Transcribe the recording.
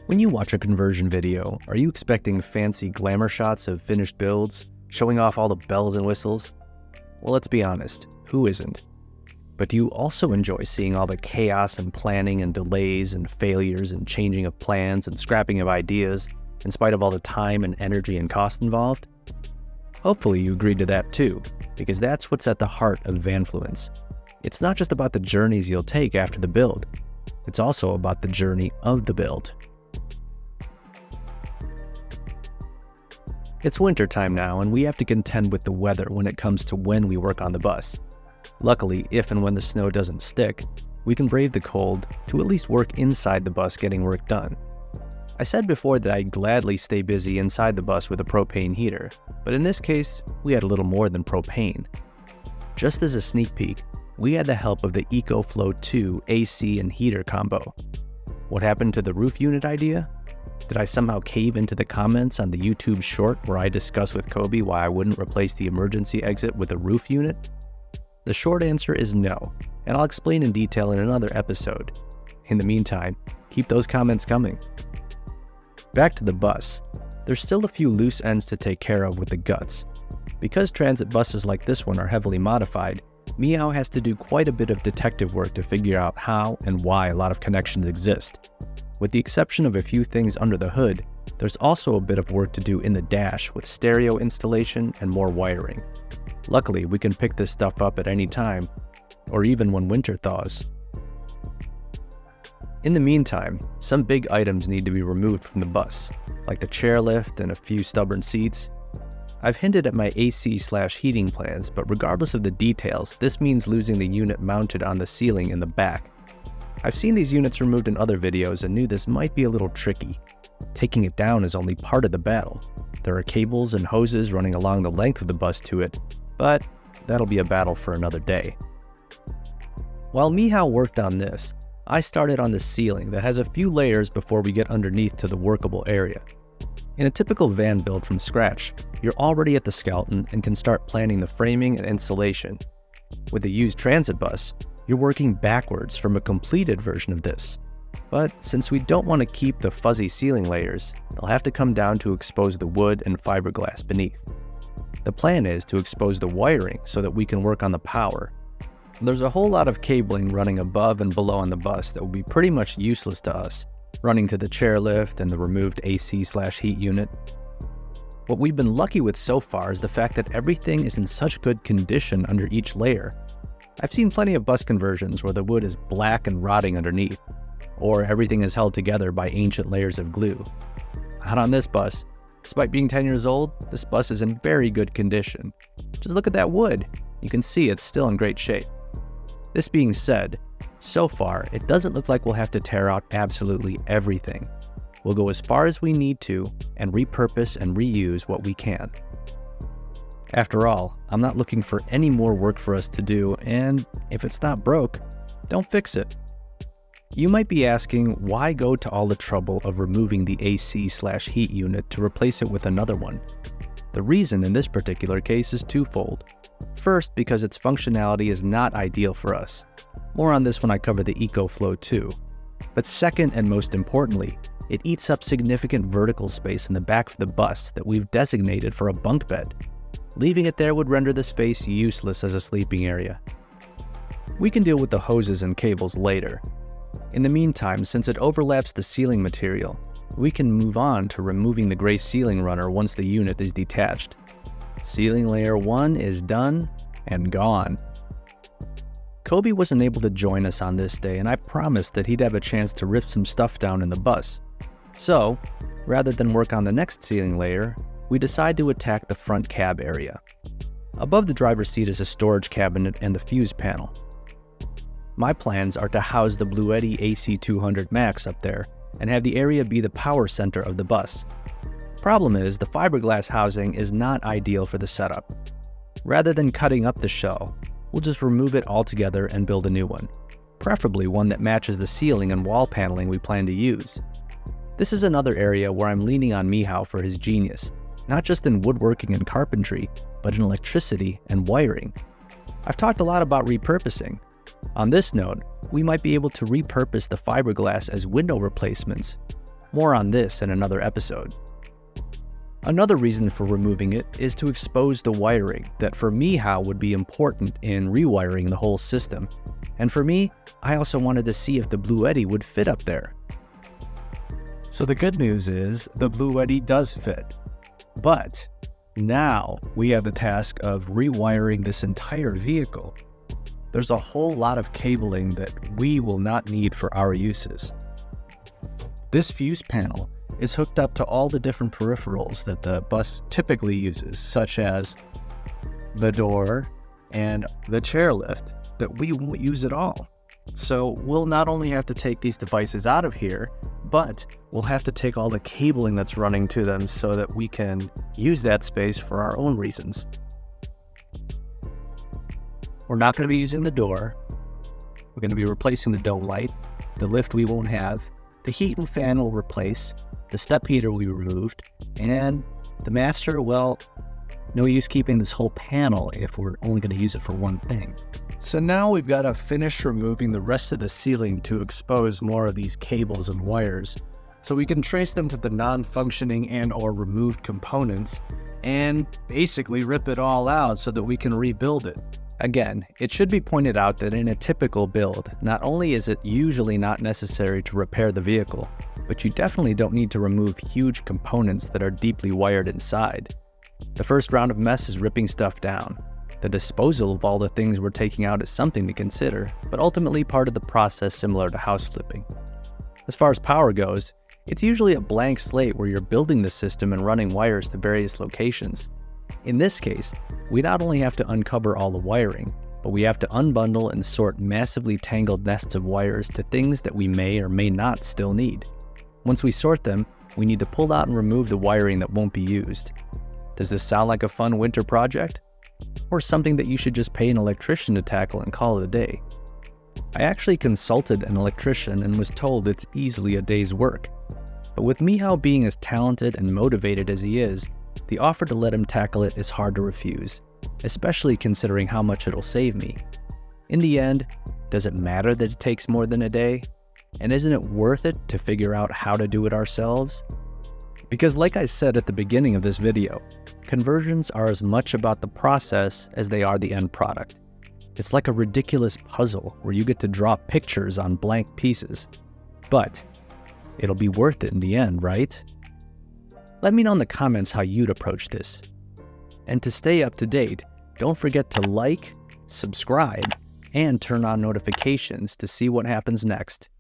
When you watch a conversion video, are you expecting fancy glamour shots of finished builds, showing off all the bells and whistles? Well, let's be honest, who isn't? But do you also enjoy seeing all the chaos and planning and delays and failures and changing of plans and scrapping of ideas, in spite of all the time and energy and cost involved? Hopefully you agreed to that too, because that's what's at the heart of Vanfluence. It's not just about the journeys you'll take after the build, it's also about the journey of the build. It's winter time now, and we have to contend with the weather when it comes to when we work on the bus. Luckily, if and when the snow doesn't stick, we can brave the cold to at least work inside the bus getting work done. I said before that I'd gladly stay busy inside the bus with a propane heater, but in this case, we had a little more than propane. Just as a sneak peek, we had the help of the EcoFlow 2 AC and heater combo. What happened to the roof unit idea? Did I somehow cave into the comments on the YouTube short where I discuss with Kobe why I wouldn't replace the emergency exit with a roof unit? The short answer is no, and I'll explain in detail in another episode. In the meantime, keep those comments coming. Back to the bus. There's still a few loose ends to take care of with the guts. Because transit buses like this one are heavily modified, Meow has to do quite a bit of detective work to figure out how and why a lot of connections exist. With the exception of a few things under the hood, there's also a bit of work to do in the dash with stereo installation and more wiring. Luckily, we can pick this stuff up at any time, or even when winter thaws. In the meantime, some big items need to be removed from the bus, like the chairlift and a few stubborn seats. I've hinted at my AC/heating plans, but regardless of the details, this means losing the unit mounted on the ceiling in the back. I've seen these units removed in other videos and knew this might be a little tricky. Taking it down is only part of the battle. There are cables and hoses running along the length of the bus to it, but that'll be a battle for another day. While Mihao worked on this, I started on the ceiling that has a few layers before we get underneath to the workable area. In a typical van build from scratch, you're already at the skeleton and can start planning the framing and insulation. With a used transit bus, you're working backwards from a completed version of this. But since we don't want to keep the fuzzy ceiling layers, they'll have to come down to expose the wood and fiberglass beneath. The plan is to expose the wiring so that we can work on the power. There's a whole lot of cabling running above and below on the bus that will be pretty much useless to us, running to the chairlift and the removed AC/heat unit. What we've been lucky with so far is the fact that everything is in such good condition under each layer. I've seen plenty of bus conversions where the wood is black and rotting underneath, or everything is held together by ancient layers of glue. Not on this bus. Despite being 10 years old, this bus is in very good condition. Just look at that wood. You can see it's still in great shape. This being said, so far, it doesn't look like we'll have to tear out absolutely everything. We'll go as far as we need to and repurpose and reuse what we can. After all, I'm not looking for any more work for us to do, and if it's not broke, don't fix it. You might be asking, why go to all the trouble of removing the AC/heat unit to replace it with another one? The reason in this particular case is twofold. First, because its functionality is not ideal for us. More on this when I cover the EcoFlow 2. But second, and most importantly, it eats up significant vertical space in the back of the bus that we've designated for a bunk bed. Leaving it there would render the space useless as a sleeping area. We can deal with the hoses and cables later. In the meantime, since it overlaps the ceiling material, we can move on to removing the gray ceiling runner once the unit is detached. Ceiling layer 1 is done and gone. Kobe wasn't able to join us on this day, and I promised that he'd have a chance to rip some stuff down in the bus. So, rather than work on the next ceiling layer, we decide to attack the front cab area. Above the driver's seat is a storage cabinet and the fuse panel. My plans are to house the Bluetti AC200 Max up there and have the area be the power center of the bus. Problem is, the fiberglass housing is not ideal for the setup. Rather than cutting up the shell, we'll just remove it altogether and build a new one, preferably one that matches the ceiling and wall paneling we plan to use. This is another area where I'm leaning on Mihao for his genius, not just in woodworking and carpentry, but in electricity and wiring. I've talked a lot about repurposing. On this note, we might be able to repurpose the fiberglass as window replacements. More on this in another episode. Another reason for removing it is to expose the wiring that for me would be important in rewiring the whole system. And for me, I also wanted to see if the Blue Eddy would fit up there. So the good news is the Blue Eddy does fit. But now we have the task of rewiring this entire vehicle. There's a whole lot of cabling that we will not need for our uses. This fuse panel is hooked up to all the different peripherals that the bus typically uses, such as the door and the chairlift that we won't use at all. So we'll not only have to take these devices out of here, but we'll have to take all the cabling that's running to them so that we can use that space for our own reasons. We're not going to be using the door. We're going to be replacing the dome light. The lift we won't have. The heat and fan will replace. The step heater will be removed. And the master, well, no use keeping this whole panel if we're only going to use it for one thing. So now we've got to finish removing the rest of the ceiling to expose more of these cables and wires, so we can trace them to the non-functioning and or removed components and basically rip it all out so that we can rebuild it. Again, it should be pointed out that in a typical build, not only is it usually not necessary to repair the vehicle, but you definitely don't need to remove huge components that are deeply wired inside. The first round of mess is ripping stuff down. The disposal of all the things we're taking out is something to consider, but ultimately part of the process similar to house flipping. As far as power goes, it's usually a blank slate where you're building the system and running wires to various locations. In this case, we not only have to uncover all the wiring, but we have to unbundle and sort massively tangled nests of wires to things that we may or may not still need. Once we sort them, we need to pull out and remove the wiring that won't be used. Does this sound like a fun winter project? Or something that you should just pay an electrician to tackle and call it a day? I actually consulted an electrician and was told it's easily a day's work. But with Mihao being as talented and motivated as he is, the offer to let him tackle it is hard to refuse, especially considering how much it'll save me. In the end, does it matter that it takes more than a day? And isn't it worth it to figure out how to do it ourselves? Because like I said at the beginning of this video, conversions are as much about the process as they are the end product. It's like a ridiculous puzzle where you get to draw pictures on blank pieces. But it'll be worth it in the end, right? Let me know in the comments how you'd approach this. And to stay up to date, don't forget to like, subscribe, and turn on notifications to see what happens next.